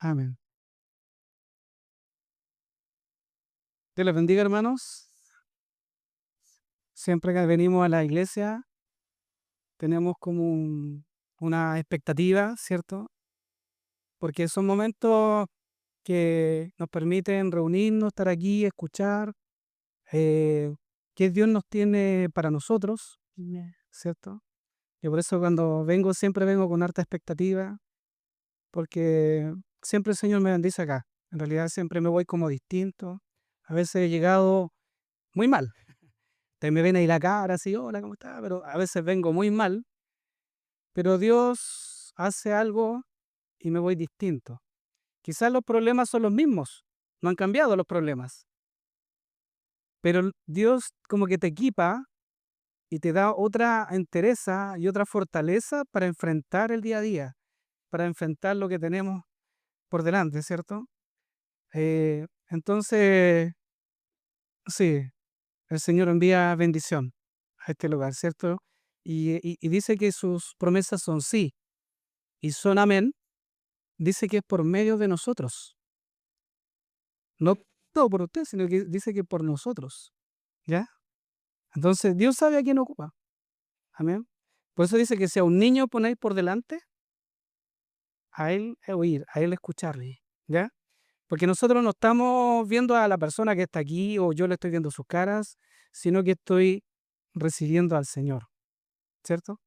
Amén. Dios les bendiga, hermanos. Siempre que venimos a la iglesia tenemos como una expectativa, ¿cierto? Porque son momentos que nos permiten reunirnos, estar aquí, escuchar eh, qué Dios nos tiene para nosotros, ¿cierto? Y por eso cuando vengo siempre vengo con harta expectativa, porque siempre el Señor me bendice acá. En realidad siempre me voy como distinto. A veces he llegado muy mal. Te me ven ahí la cara así, hola, ¿cómo estás? Pero a veces vengo muy mal, pero Dios hace algo y me voy distinto. Quizás los problemas son los mismos, no han cambiado los problemas, pero Dios como que te equipa y te da otra entereza y otra fortaleza para enfrentar el día a día, para enfrentar lo que tenemos por delante, ¿cierto? Entonces, sí, el Señor envía bendición a este lugar, ¿cierto? Y dice que sus promesas son sí y son amén. Dice que es por medio de nosotros, no todo por usted, sino que dice que por nosotros, ¿ya? Entonces, Dios sabe a quién ocupa, amén. Por eso dice que si a un niño ponéis por delante, a él oír, a él escucharle, ¿ya? Porque nosotros no estamos viendo a la persona que está aquí o yo le estoy viendo sus caras, sino que estoy recibiendo al Señor, ¿cierto?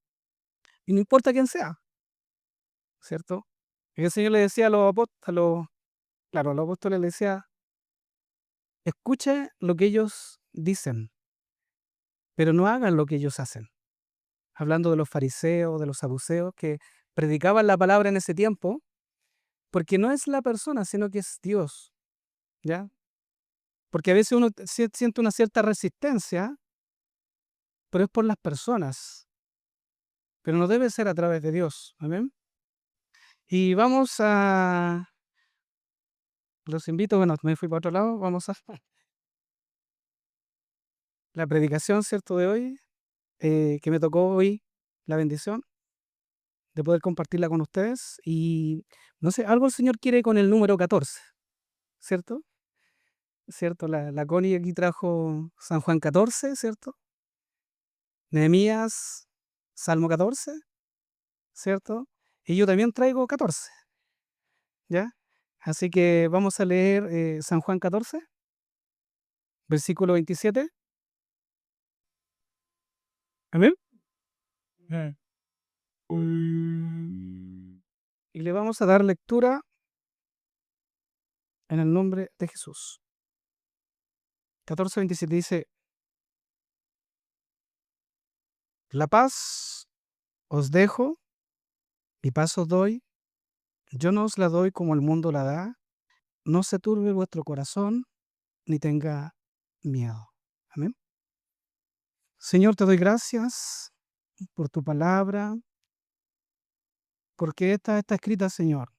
Y no importa quién sea, ¿cierto? Y el Señor le decía a los apóstoles, claro, a los apóstoles le decía, escuche lo que ellos dicen, pero no hagan lo que ellos hacen. Hablando de los fariseos, de los saduceos, que predicaban la palabra en ese tiempo, porque no es la persona, sino que es Dios, ¿ya? Porque a veces uno siente una cierta resistencia, pero es por las personas, pero no debe ser a través de Dios, ¿amén? Y vamos a, los invito, bueno, me fui para otro lado, vamos a la predicación, ¿cierto?, de hoy, que me tocó hoy la bendición de poder compartirla con ustedes. Y no sé, algo el Señor quiere con el número 14, ¿cierto? ¿Cierto? La Connie aquí trajo San Juan 14, ¿cierto? Nehemías, Salmo 14, ¿cierto? Y yo también traigo 14, ¿ya? Así que vamos a leer San Juan 14, versículo 27. Amén. Mm. Y le vamos a dar lectura en el nombre de Jesús. 14:27 dice, la paz os dejo, mi paz os doy, yo no os la doy como el mundo la da, no se turbe vuestro corazón, ni tenga miedo. Amén. Señor, te doy gracias por tu palabra, porque esta está escrita, Señor,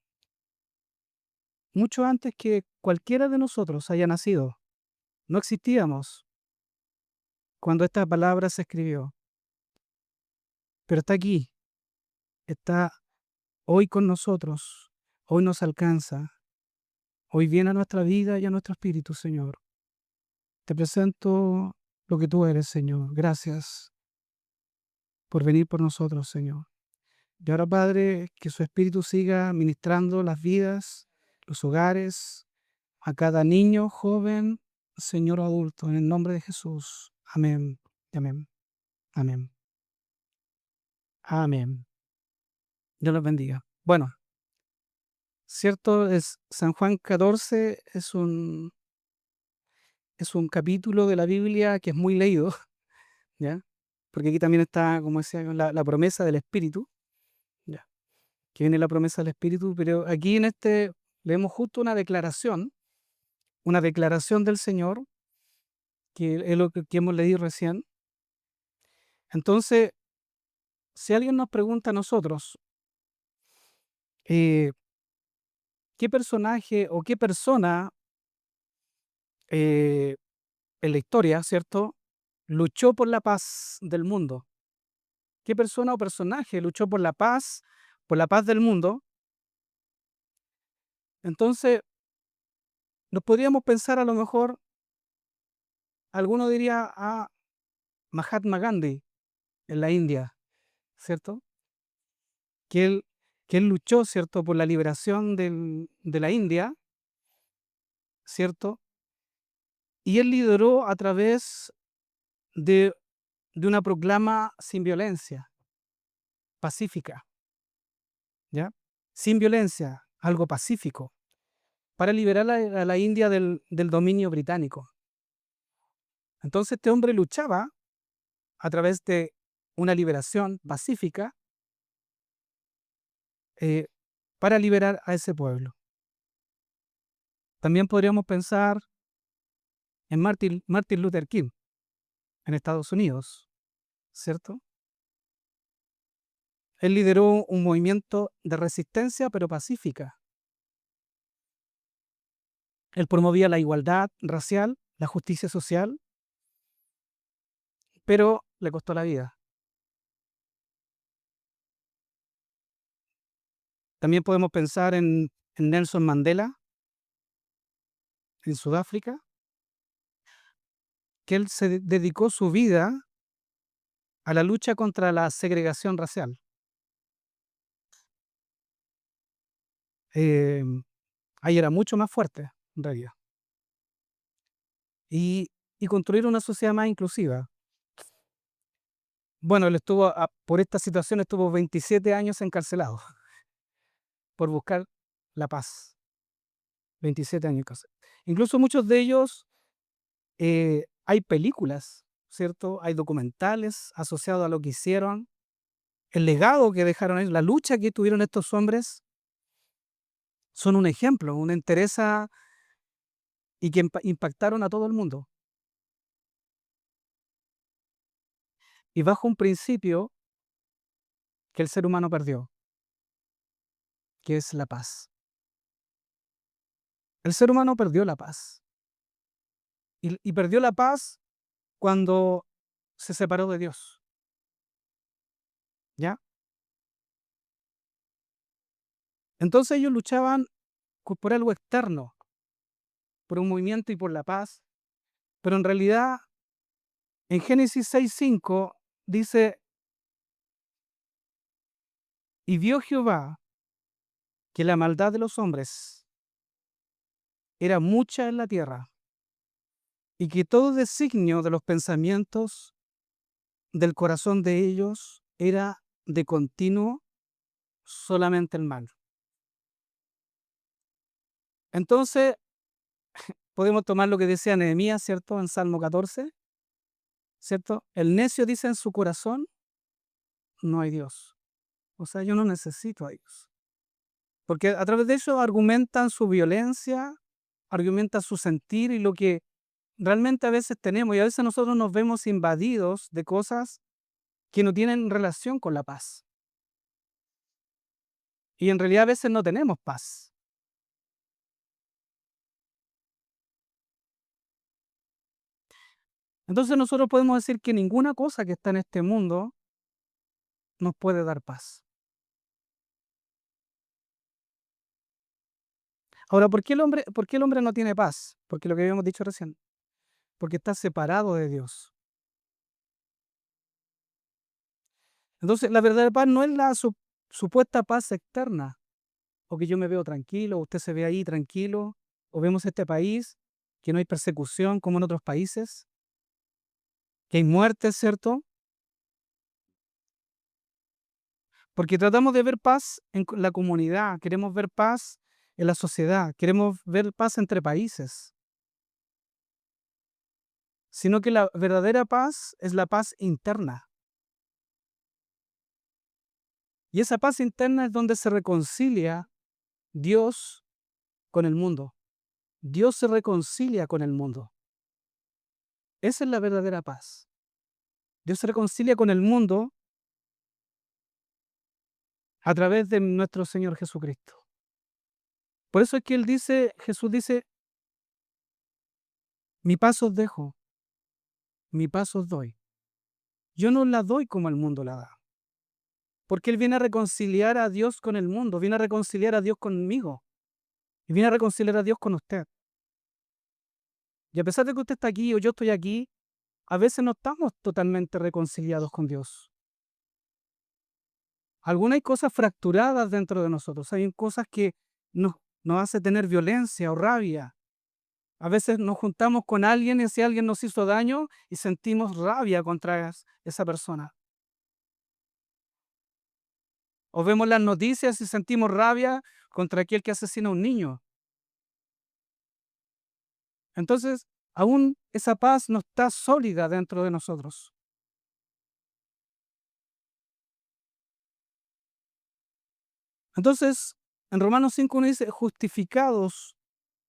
mucho antes que cualquiera de nosotros haya nacido. No existíamos cuando esta palabra se escribió, pero está aquí, está hoy con nosotros, hoy nos alcanza, hoy viene a nuestra vida y a nuestro espíritu, Señor. Te presento lo que tú eres, Señor. Gracias por venir por nosotros, Señor. Y ahora, Padre, que su espíritu siga ministrando las vidas, los hogares, a cada niño, joven, Señor, adulto, en el nombre de Jesús. Amén. Y amén. Amén. Amén. Dios los bendiga. Bueno, cierto, es San Juan 14 es un capítulo de la Biblia que es muy leído, ¿ya? Porque aquí también está, como decía, la promesa del Espíritu, ¿ya? Que viene la promesa del Espíritu, pero aquí en este leemos justo una declaración del Señor, que es lo que hemos leído recién. Entonces, si alguien nos pregunta a nosotros, eh, ¿qué personaje o qué persona eh, en la historia, ¿cierto?, luchó por la paz del mundo? ¿Qué persona o personaje luchó por la paz del mundo? Entonces, nos podríamos pensar a lo mejor, alguno diría a Mahatma Gandhi en la India, ¿cierto? Que él, que él luchó, ¿cierto?, por la liberación de la India, ¿cierto? Y él lideró a través de, de una proclama sin violencia, pacífica, ¿ya? Sin violencia, algo pacífico, para liberar a la India del dominio británico. Entonces este hombre luchaba a través de una liberación pacífica, eh, para liberar a ese pueblo. También podríamos pensar en Martin Luther King en Estados Unidos, ¿cierto? Él lideró un movimiento de resistencia, pero pacífica. Él promovía la igualdad racial, la justicia social, pero le costó la vida. También podemos pensar en Nelson Mandela, en Sudáfrica, que él se dedicó su vida a la lucha contra la segregación racial. Eh, Ahí era mucho más fuerte, en realidad. Y, y construir una sociedad más inclusiva. Bueno, él estuvo, por esta situación, estuvo 27 años encarcelado por buscar la paz. 27 años casi. Incluso muchos de ellos, hay películas, ¿cierto? Hay documentales asociados a lo que hicieron, el legado que dejaron ellos, la lucha que tuvieron estos hombres, son un ejemplo, una entereza y que impactaron a todo el mundo. Y bajo un principio que el ser humano perdió, que es la paz. El ser humano perdió la paz. Y perdió la paz cuando se separó de Dios, ¿ya? Entonces ellos luchaban por algo externo, por un movimiento y por la paz, pero en realidad en Génesis 6:5 dice, y vio Jehová que la maldad de los hombres era mucha en la tierra, y que todo designio de los pensamientos del corazón de ellos era de continuo solamente el mal. Entonces, podemos tomar lo que decía Nehemías, ¿cierto? En Salmo 14, ¿cierto? El necio dice en su corazón, no hay Dios. O sea, yo no necesito a Dios. Porque a través de eso argumentan su violencia, argumentan su sentir y lo que realmente a veces tenemos. Y a veces nosotros nos vemos invadidos de cosas que no tienen relación con la paz. Y en realidad a veces no tenemos paz. Entonces nosotros podemos decir que ninguna cosa que está en este mundo nos puede dar paz. Ahora, por qué el hombre no tiene paz? Porque lo que habíamos dicho recién, porque está separado de Dios. Entonces, la verdadera paz no es la supuesta paz externa, o que yo me veo tranquilo, usted se ve ahí tranquilo, o vemos este país, que no hay persecución como en otros países, que hay muerte, ¿cierto? Porque tratamos de ver paz en la comunidad, queremos ver paz en la sociedad, queremos ver paz entre países, sino que la verdadera paz es la paz interna. Y esa paz interna es donde se reconcilia Dios con el mundo. Dios se reconcilia con el mundo. Esa es la verdadera paz. Dios se reconcilia con el mundo a través de nuestro Señor Jesucristo. Por eso es que Jesús dice, mi paz os dejo, mi paz os doy. Yo no la doy como el mundo la da. Porque Él viene a reconciliar a Dios con el mundo, viene a reconciliar a Dios conmigo. y viene a reconciliar a Dios con usted. Y a pesar de que usted está aquí o yo estoy aquí, a veces no estamos totalmente reconciliados con Dios. Algunas hay cosas fracturadas dentro de nosotros, hay cosas que nos, nos hace tener violencia o rabia. A veces nos juntamos con alguien y si alguien nos hizo daño y sentimos rabia contra esa persona. O vemos las noticias y sentimos rabia contra aquel que asesina a un niño. Entonces, aún esa paz no está sólida dentro de nosotros. Entonces, en Romanos 5:1 dice, justificados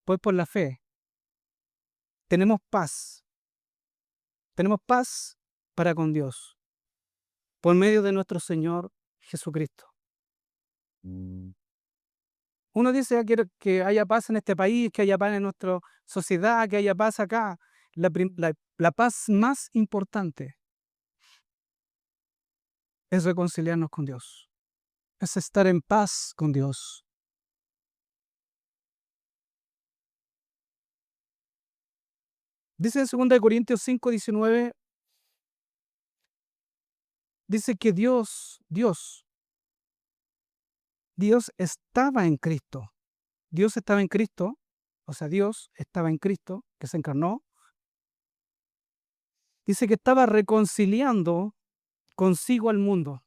pues por la fe, tenemos paz. Tenemos paz para con Dios por medio de nuestro Señor Jesucristo. Uno dice: "Ah, quiero que haya paz en este país, que haya paz en nuestra sociedad, que haya paz acá". La paz más importante es reconciliarnos con Dios, es estar en paz con Dios. Dice en 2 Corintios 5:19, dice que Dios estaba en Cristo. Dios estaba en Cristo, o sea, Dios estaba en Cristo, que se encarnó. Dice que estaba reconciliando consigo al mundo.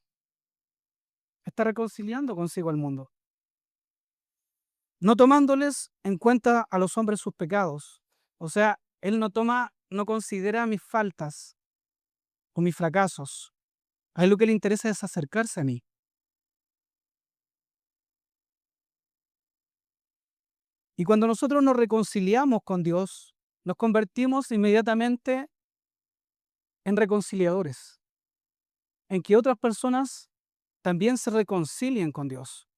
Está reconciliando consigo al mundo, no tomándoles en cuenta a los hombres sus pecados. O sea, Él no considera mis faltas o mis fracasos. A Él lo que le interesa es acercarse a mí. Y cuando nosotros nos reconciliamos con Dios, nos convertimos inmediatamente en reconciliadores, en que otras personas también se reconcilien con Dios.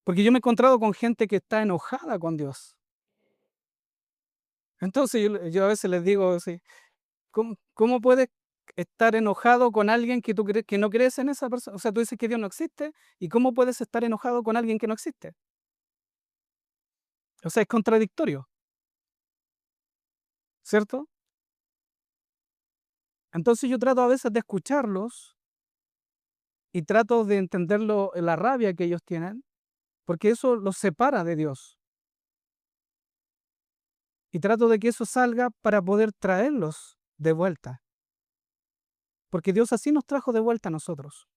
Porque yo me he encontrado con gente que está enojada con Dios. Entonces yo a veces les digo así: ¿cómo puedes estar enojado con alguien que tú crees que no crees en esa persona? O sea, tú dices que Dios no existe, ¿y cómo puedes estar enojado con alguien que no existe? O sea, es contradictorio, ¿cierto? Entonces yo trato a veces de escucharlos y trato de entender la rabia que ellos tienen, porque eso los separa de Dios. Y trato de que eso salga para poder traerlos de vuelta, porque Dios así nos trajo de vuelta a nosotros.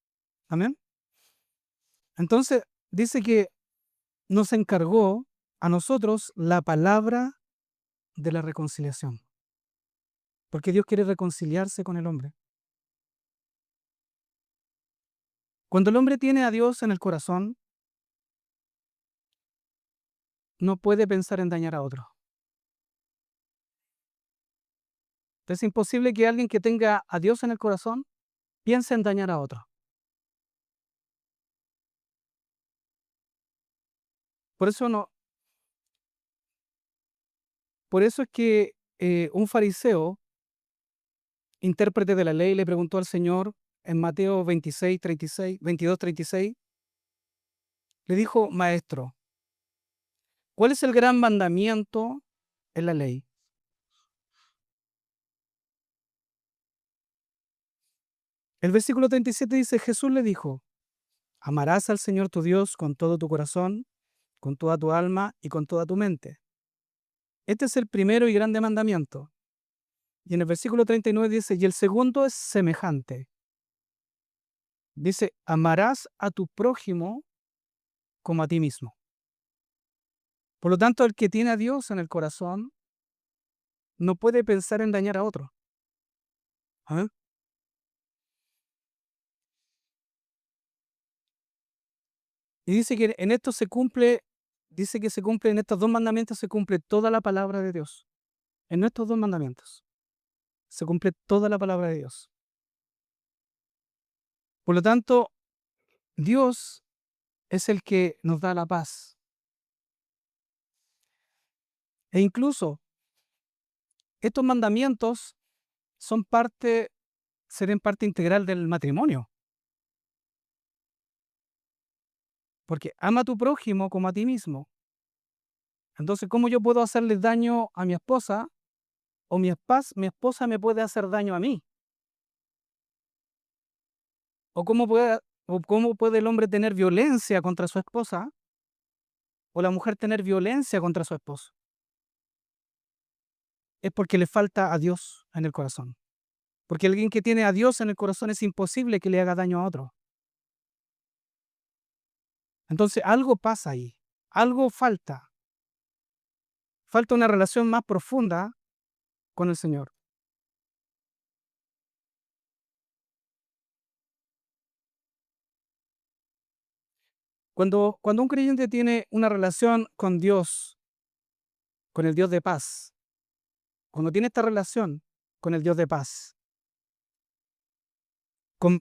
Amén. Entonces dice que nos encargó a nosotros la palabra de la reconciliación, porque Dios quiere reconciliarse con el hombre. Cuando el hombre tiene a Dios en el corazón, no puede pensar en dañar a otro. Es imposible que alguien que tenga a Dios en el corazón piense en dañar a otro. Por eso no, por eso es que un fariseo, intérprete de la ley, le preguntó al Señor en Mateo 22:36, le dijo: Maestro, ¿cuál es el gran mandamiento en la ley? El versículo 37 dice: Jesús le dijo: amarás al Señor tu Dios con todo tu corazón, con toda tu alma y con toda tu mente. Este es el primero y grande mandamiento. Y en el versículo 39 dice: y el segundo es semejante. Dice: amarás a tu prójimo como a ti mismo. Por lo tanto, el que tiene a Dios en el corazón no puede pensar en dañar a otro. Amén. Y dice que en esto se cumple, dice que se cumple en estos dos mandamientos, se cumple toda la palabra de Dios. En estos dos mandamientos se cumple toda la palabra de Dios. Por lo tanto, Dios es el que nos da la paz. E incluso estos mandamientos son serían parte integral del matrimonio. porque ama a tu prójimo como a ti mismo. Entonces, ¿cómo yo puedo hacerle daño a mi esposa o mi esposa me puede hacer daño a mí? ¿O cómo puede el hombre tener violencia contra su esposa o la mujer tener violencia contra su esposo? Es porque le falta a Dios en el corazón. Porque alguien que tiene a Dios en el corazón es imposible que le haga daño a otro. Entonces, algo pasa ahí, algo falta. Falta una relación más profunda con el Señor. Cuando un creyente tiene una relación con Dios, con el Dios de paz, cuando tiene esta relación con el Dios de paz,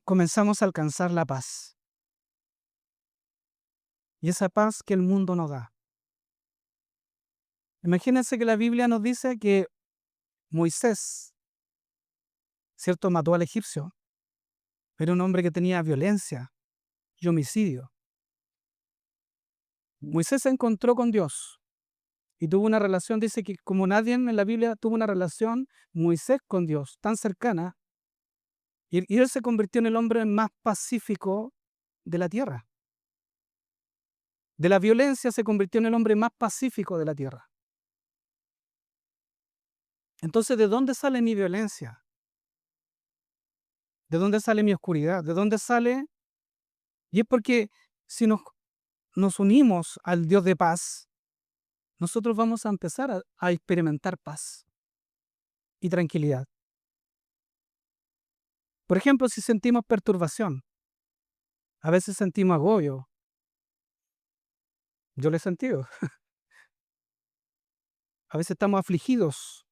comenzamos a alcanzar la paz. Y esa paz que el mundo no da. Imagínense que la Biblia nos dice que Moisés, ¿cierto?, mató al egipcio. Era un hombre que tenía violencia y homicidio. Moisés se encontró con Dios y tuvo una relación, dice que como nadie en la Biblia tuvo una relación, Moisés con Dios, tan cercana, y él se convirtió en el hombre más pacífico de la tierra. De la violencia se convirtió en el hombre más pacífico de la tierra. Entonces, ¿de dónde sale mi violencia? ¿De dónde sale mi oscuridad? ¿De dónde sale? Y es porque si nos unimos al Dios de paz, nosotros vamos a empezar a experimentar paz y tranquilidad. Por ejemplo, si sentimos perturbación, a veces sentimos agobio, yo lo he sentido, a veces estamos afligidos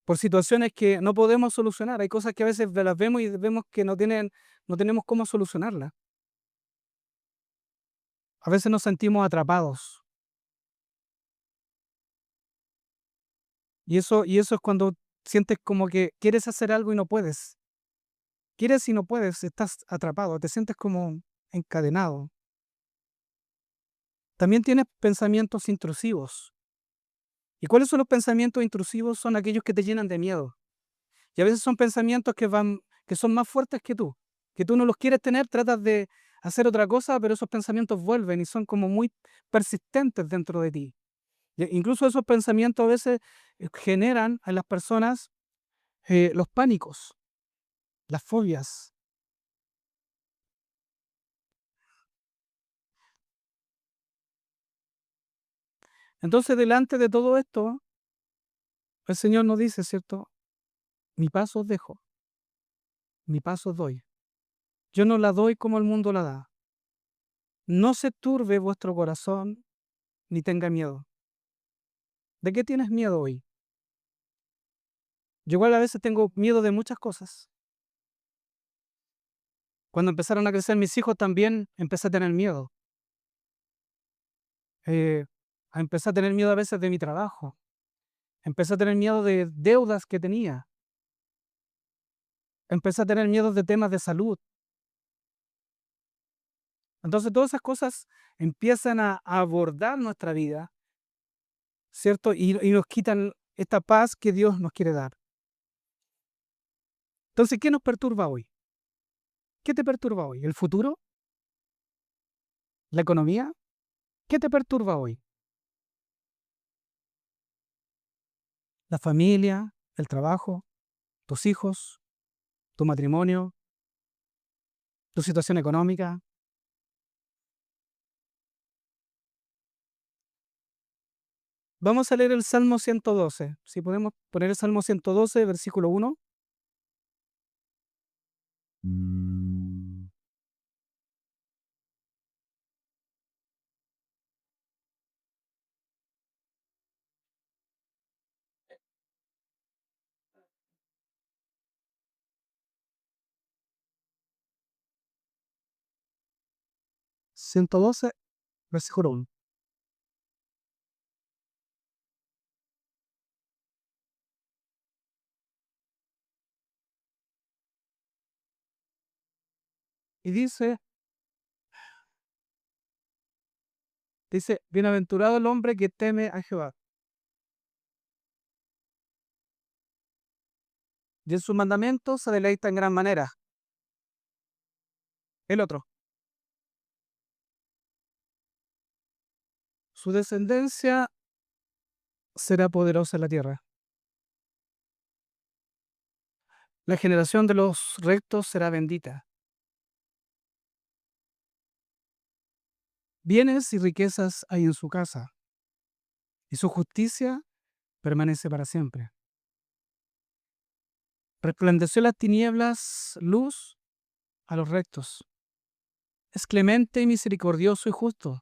por situaciones que no podemos solucionar. Hay cosas que a veces las vemos y vemos que no tenemos cómo solucionarlas. A veces nos sentimos atrapados. Y eso es cuando sientes como que quieres hacer algo y no puedes. Quieres y no puedes, estás atrapado, te sientes como encadenado. También tienes pensamientos intrusivos. ¿Y cuáles son los pensamientos intrusivos? Son aquellos que te llenan de miedo. Y a veces son pensamientos que son más fuertes que tú no los quieres tener, tratas de hacer otra cosa, pero esos pensamientos vuelven y son como muy persistentes dentro de ti. Incluso esos pensamientos a veces generan en las personas los pánicos, las fobias. Entonces, delante de todo esto, el Señor nos dice, ¿cierto? Mi paz os dejo, mi paz os doy. Yo no la doy como el mundo la da. No se turbe vuestro corazón ni tenga miedo. ¿De qué tienes miedo hoy? Yo igual a veces tengo miedo de muchas cosas. Cuando empezaron a crecer mis hijos también empecé a tener miedo. Eh, Empecé a tener miedo a veces de mi trabajo. Empecé a tener miedo de deudas que tenía. Empecé a tener miedo de temas de salud. Entonces todas esas cosas empiezan a abordar nuestra vida, ¿cierto? Y nos quitan esta paz que Dios nos quiere dar. Entonces, ¿qué nos perturba hoy? ¿Qué te perturba hoy? ¿El futuro? ¿La economía? ¿Qué te perturba hoy? ¿La familia? ¿El trabajo? ¿Tus hijos? ¿Tu matrimonio? ¿Tu situación económica? Vamos a leer el Salmo 112. Si podemos poner el Salmo 112, versículo 1. 112, versículo 1. Y dice, bienaventurado el hombre que teme a Jehová, y en sus mandamientos se deleita en gran manera. El otro, su descendencia será poderosa en la tierra. La generación de los rectos será bendita. Bienes y riquezas hay en su casa, y su justicia permanece para siempre. Resplandeció en las tinieblas luz a los rectos. Es clemente y misericordioso y justo.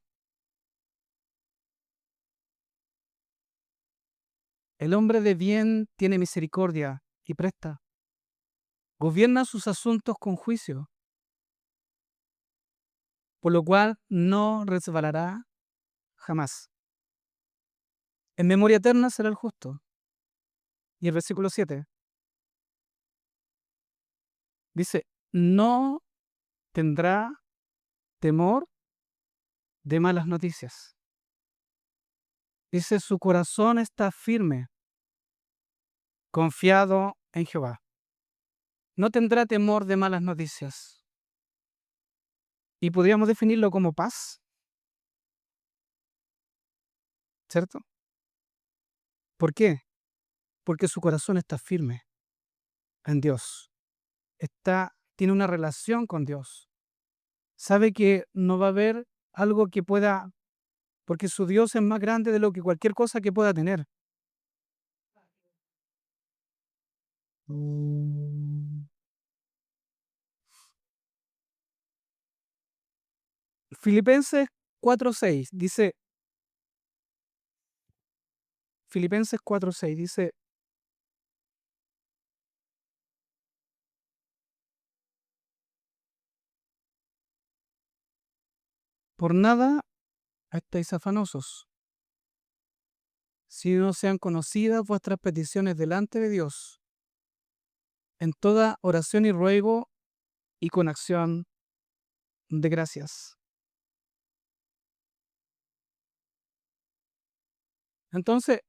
El hombre de bien tiene misericordia y presta. Gobierna sus asuntos con juicio, por lo cual no resbalará jamás. En memoria eterna será el justo. Y el versículo 7 dice, no tendrá temor de malas noticias. Dice, su corazón está firme, confiado en Jehová. No tendrá temor de malas noticias. Y podríamos definirlo como paz, ¿cierto? ¿Por qué? Porque su corazón está firme en Dios. Tiene una relación con Dios. Sabe que no va a haber algo que pueda, porque su Dios es más grande de lo que cualquier cosa que pueda tener. Mm. Filipenses 4:6 dice, Filipenses 4:6 dice, por nada estáis afanosos, si no sean conocidas vuestras peticiones delante de Dios, en toda oración y ruego y con acción de gracias. Entonces,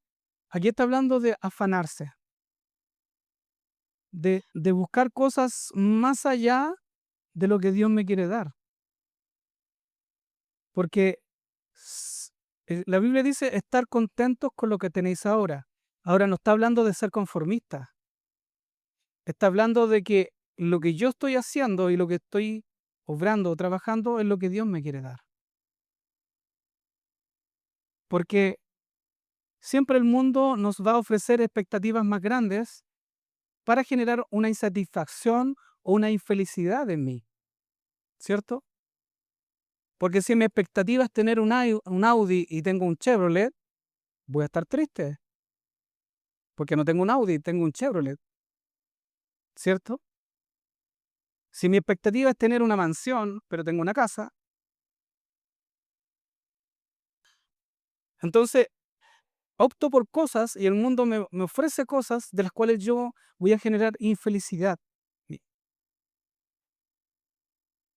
aquí está hablando de afanarse, de buscar cosas más allá de lo que Dios me quiere dar. Porque la Biblia dice estar contentos con lo que tenéis ahora. Ahora no está hablando de ser conformistas. Está hablando de que lo que yo estoy haciendo y lo que estoy obrando o trabajando es lo que Dios me quiere dar. Porque siempre el mundo nos va a ofrecer expectativas más grandes para generar una insatisfacción o una infelicidad en mí, ¿cierto? Porque si mi expectativa es tener un Audi y tengo un Chevrolet, voy a estar triste, porque no tengo un Audi, tengo un Chevrolet, ¿cierto? Si mi expectativa es tener una mansión, pero tengo una casa, entonces opto por cosas y el mundo me ofrece cosas de las cuales yo voy a generar infelicidad. Y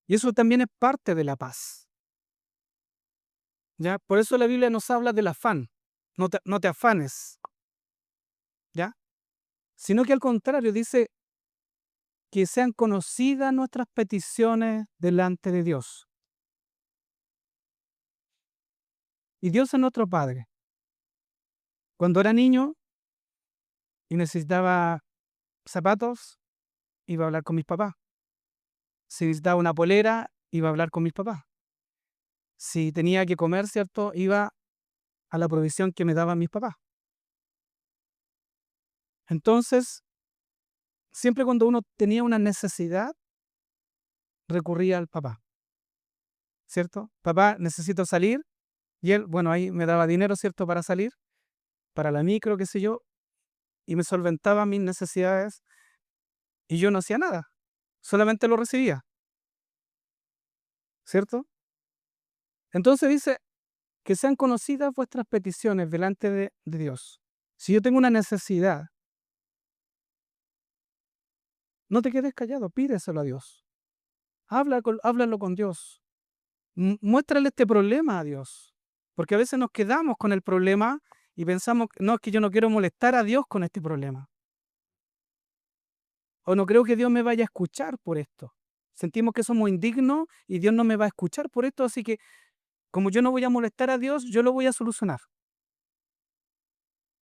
y eso también es parte de la paz, ¿ya? Por eso la Biblia nos habla del afán. No te afanes, ¿ya? Sino que al contrario dice que sean conocidas nuestras peticiones delante de Dios. Y Dios es nuestro Padre. Cuando era niño y necesitaba zapatos, iba a hablar con mis papás. Si necesitaba una polera, iba a hablar con mis papás. Si tenía que comer, ¿cierto? Iba a la provisión que me daban mis papás. Entonces, siempre cuando uno tenía una necesidad, recurría al papá, ¿cierto? Papá, necesito salir. Y él, bueno, ahí me daba dinero, ¿cierto? Para salir, para la micro, qué sé yo, y me solventaba mis necesidades y yo no hacía nada, solamente lo recibía, ¿cierto? Entonces dice que sean conocidas vuestras peticiones delante de Dios. Si yo tengo una necesidad, no te quedes callado, pídeselo a Dios. Háblalo con Dios. Muéstrale este problema a Dios. Porque a veces nos quedamos con el problema y pensamos, no, es que yo no quiero molestar a Dios con este problema. O no creo que Dios me vaya a escuchar por esto. Sentimos que somos indignos y Dios no me va a escuchar por esto, así que como yo no voy a molestar a Dios, yo lo voy a solucionar.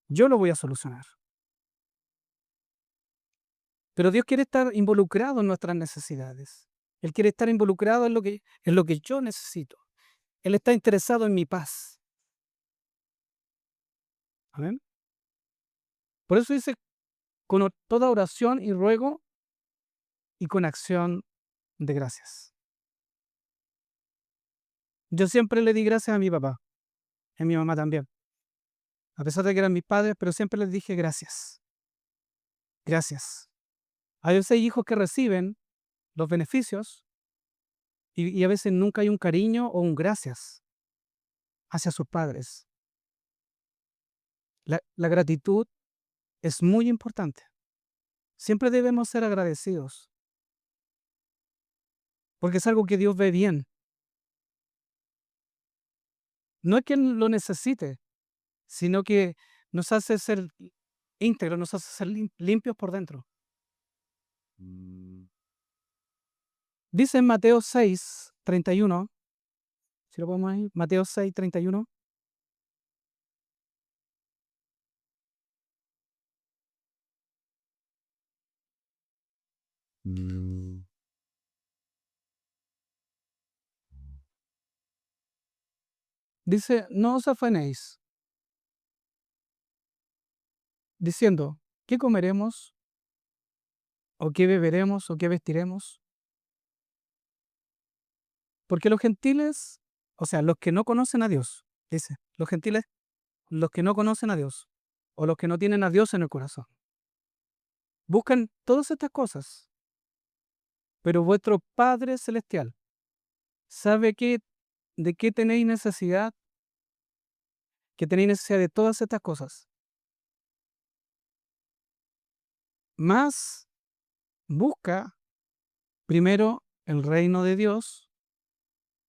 Yo lo voy a solucionar. Pero Dios quiere estar involucrado en nuestras necesidades. Él quiere estar involucrado en lo que yo necesito. Él está interesado en mi paz. Amén. Por eso dice, con toda oración y ruego y con acción de gracias. Yo siempre le di gracias a mi papá, a mi mamá también. A pesar de que eran mis padres, pero siempre les dije gracias. Gracias. Hay veces hijos que reciben los beneficios y a veces nunca hay un cariño o un gracias hacia sus padres. La gratitud es muy importante. Siempre debemos ser agradecidos, porque es algo que Dios ve bien. No es que Él lo necesite, sino que nos hace ser íntegros, nos hace ser limpios por dentro. Dice en Mateo 6:31, si lo podemos ahí, Mateo 6:31, dice, no os afanéis, diciendo, ¿qué comeremos? ¿O qué beberemos? ¿O qué vestiremos? Porque los gentiles, o sea, los que no conocen a Dios, dice, los gentiles, los que no conocen a Dios, o los que no tienen a Dios en el corazón, buscan todas estas cosas, pero vuestro Padre Celestial sabe de qué tenéis necesidad, que tenéis necesidad de todas estas cosas. Más busca primero el reino de Dios,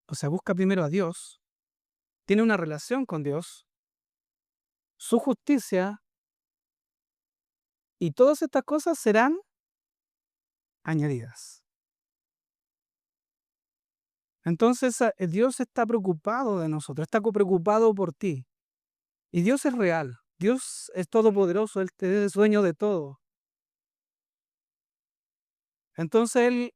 o sea, busca primero a Dios, tiene una relación con Dios, su justicia, y todas estas cosas serán añadidas. Entonces, Dios está preocupado de nosotros, está preocupado por ti. Y Dios es real, Dios es todopoderoso, Él es dueño de todo. Entonces,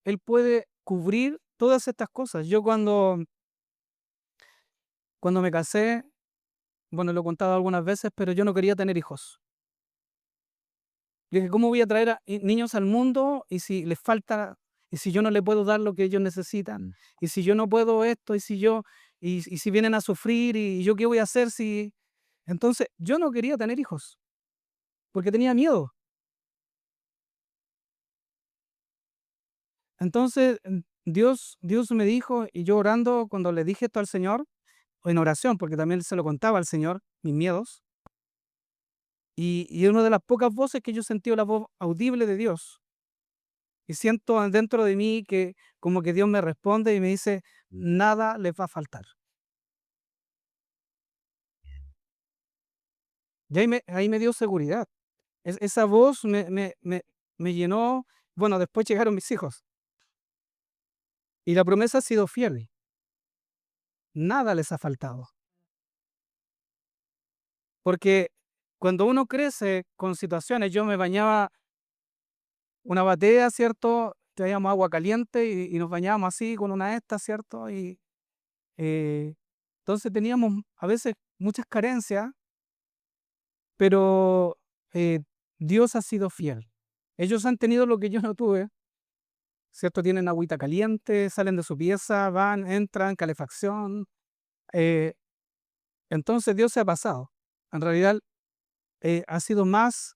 Él puede cubrir todas estas cosas. Yo cuando me casé, bueno, lo he contado algunas veces, pero yo no quería tener hijos. Yo dije, ¿cómo voy a traer niños al mundo y si les falta, y si yo no les puedo dar lo que ellos necesitan? Y si yo no puedo esto, y si vienen a sufrir, y yo qué voy a hacer si... Entonces, yo no quería tener hijos, porque tenía miedo. Entonces, Dios me dijo, y yo orando, cuando le dije esto al Señor, o en oración, porque también se lo contaba al Señor, mis miedos, y una de las pocas voces que yo sentí, la voz audible de Dios, y siento dentro de mí que como que Dios me responde y me dice, nada les va a faltar. Y ahí me dio seguridad. Esa voz me llenó. Bueno, después llegaron mis hijos, y la promesa ha sido fiel, nada les ha faltado. Porque cuando uno crece con situaciones, yo me bañaba una batea, ¿cierto? Traíamos agua caliente y nos bañábamos así con una de estas, ¿cierto? Eh, entonces teníamos a veces muchas carencias, pero Dios ha sido fiel. Ellos han tenido lo que yo no tuve, ¿cierto? Tienen agüita caliente, salen de su pieza, van, entran, calefacción. eh, entonces Dios se ha pasado. En realidad ha sido más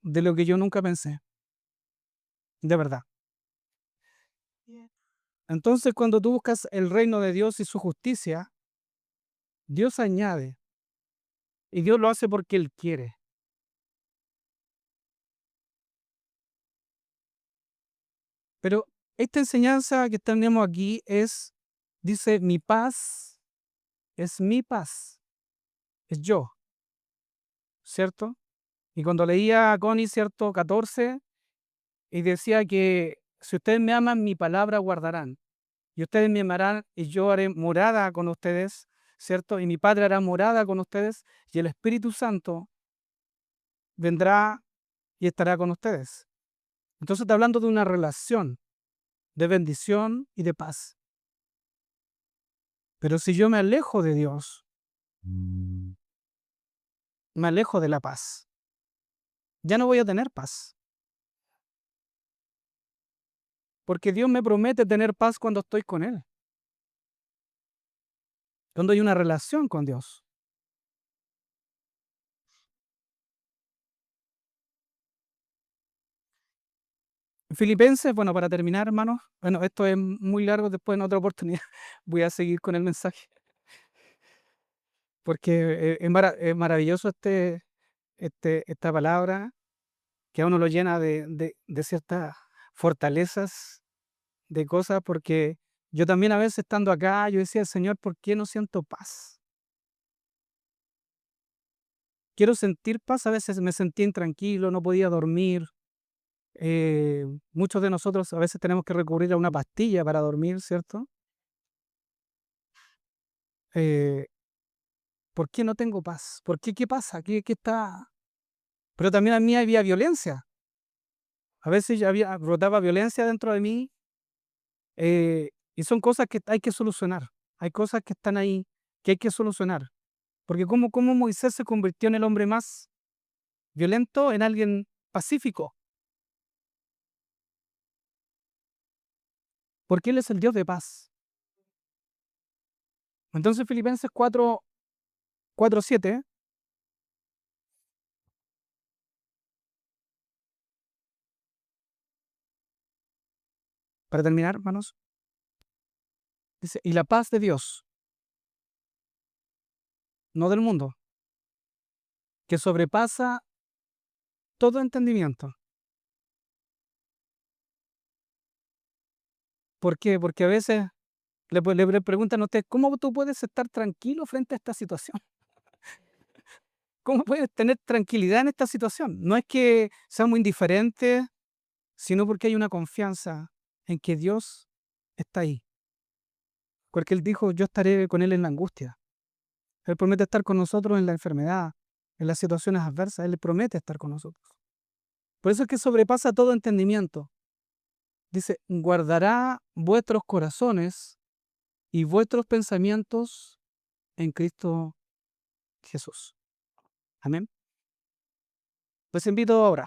de lo que yo nunca pensé, de verdad. Entonces, cuando tú buscas el reino de Dios y su justicia, Dios añade, y Dios lo hace porque Él quiere. Pero Esta enseñanza que tenemos aquí dice, mi paz es mi paz, es yo, ¿cierto? Y cuando leía a Connie, ¿cierto? 14, y decía que si ustedes me aman, mi palabra guardarán. Y ustedes me amarán y yo haré morada con ustedes, ¿cierto? Y mi Padre hará morada con ustedes y el Espíritu Santo vendrá y estará con ustedes. Entonces está hablando de una relación de bendición y de paz. Pero si yo me alejo de Dios, me alejo de la paz, ya no voy a tener paz. Porque Dios me promete tener paz cuando estoy con Él, cuando hay una relación con Dios. Filipenses, bueno, para terminar, hermanos, bueno, esto es muy largo, después en otra oportunidad voy a seguir con el mensaje, porque es maravilloso esta palabra que a uno lo llena de ciertas fortalezas, de cosas, porque yo también a veces estando acá, yo decía, Señor, ¿por qué no siento paz? Quiero sentir paz, a veces me sentía intranquilo, no podía dormir. Muchos de nosotros a veces tenemos que recurrir a una pastilla para dormir, ¿cierto? Eh, ¿Por qué no tengo paz? ¿Por qué? ¿Qué pasa? ¿Qué está? Pero también a mí había violencia. A veces ya brotaba violencia dentro de mí, y son cosas que hay que solucionar. Hay cosas que están ahí que hay que solucionar. Porque ¿cómo Moisés se convirtió en el hombre más violento en alguien pacífico? Porque Él es el Dios de paz. Entonces Filipenses 4:7, para terminar, hermanos, dice, y la paz de Dios, no del mundo, que sobrepasa todo entendimiento. ¿Por qué? Porque a veces le preguntan a usted, ¿cómo tú puedes estar tranquilo frente a esta situación? ¿Cómo puedes tener tranquilidad en esta situación? No es que seamos indiferentes, sino porque hay una confianza en que Dios está ahí. Porque Él dijo, yo estaré con Él en la angustia. Él promete estar con nosotros en la enfermedad, en las situaciones adversas. Él promete estar con nosotros. Por eso es que sobrepasa todo entendimiento. Dice, guardará vuestros corazones y vuestros pensamientos en Cristo Jesús. Amén. Pues invito ahora